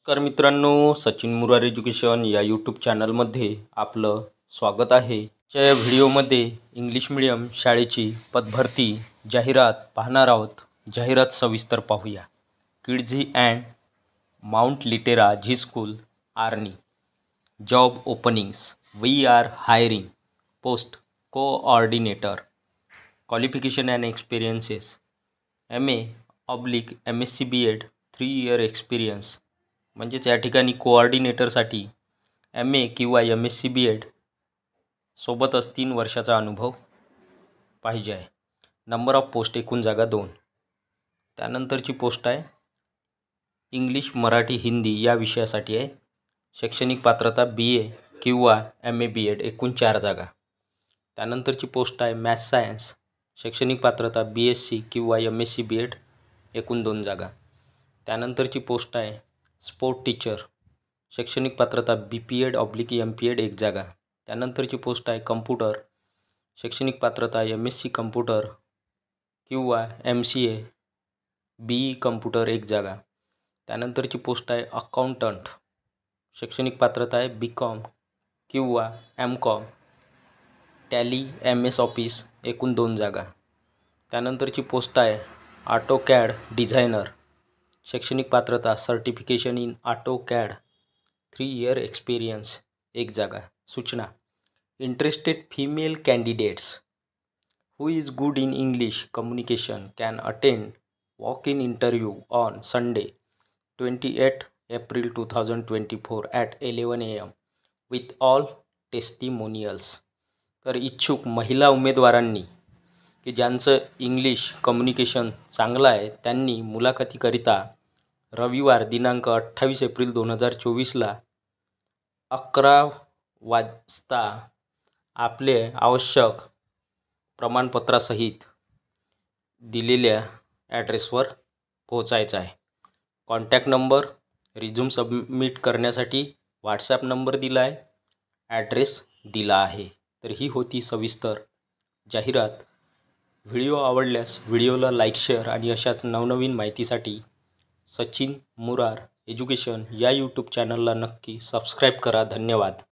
नमस्कार मित्रांनो, सचिन मुरार एज्युकेशन या यूट्यूब चॅनलमध्ये आपलं स्वागत आहे. या व्हिडिओमध्ये इंग्लिश मीडियम शाळेची पदभरती जाहिरात पाहणार आहोत. जाहिरात सविस्तर पाहूया. Kidzee and Mount Litera Zee school Arni. Job openings. We are hiring. Post coordinator. Qualification and experiences. MA/MSc B.Ed 3 year experience. म्हणजेच या ठिकाणी कोऑर्डिनेटरसाठी MA किंवा MSc B.Ed सोबतच 3 वर्षाचा अनुभव पाहिजे आहे. नंबर ऑफ पोस्ट एकूण जागा 2. त्यानंतरची पोस्ट आहे इंग्लिश मराठी हिंदी या विषयासाठी आहे. शैक्षणिक पात्रता BA किंवा MA B.Ed एकूण 4 जागा. त्यानंतरची पोस्ट आहे मॅथ्स सायन्स. शैक्षणिक पात्रता BSc किंवा MSc B.Ed एकूण 2 जागा. त्यानंतरची पोस्ट आहे स्पोर्ट टीचर. शैक्षणिक पात्रता BPed/MPed 1 जागा. त्यानंतरची पोस्ट आहे कम्प्युटर. शैक्षणिक पात्रता MSc कम्प्युटर किंवा MCA BE कम्प्युटर 1 जागा. त्यानंतरची पोस्ट आहे अकाउंटंट. शैक्षणिक पात्रता आहे BCom किंवा MCom टॅली MS ऑफिस एकूण 2 जागा. त्यानंतरची पोस्ट आहे ऑटोकॅड डिझायनर. शैक्षणिक पात्रता certification in AutoCAD 3 year experience 1 जागा. सूचना. Interested female candidates who is good in English communication can attend walk in interview on Sunday 28 April 2024 at 11 AM with all testimonials. तर इच्छुक महिला उमेदवारांनी की ज्यांचं इंग्लिश कम्युनिकेशन चांगलं आहे त्यांनी मुलाखतीकरिता रविवार दिनांक 28 एप्रिल 2024ला 11 वाजता आपले आवश्यक प्रमाणपत्रासहित दिलेल्या ॲड्रेसवर पोहोचायचं आहे. कॉन्टॅक्ट नंबर, रिझ्यूम सबमिट करण्यासाठी व्हॉट्सॲप नंबर दिला आहे, ॲड्रेस दिला आहे. तर ही होती सविस्तर जाहिरात. व्हिडिओ आवडल्यास व्हिडिओला लाईक, शेअर आणि अशाच नवनवीन माहितीसाठी सचिन मुरार एज्युकेशन या यूट्यूब चॅनलला नक्की सबस्क्राईब करा. धन्यवाद.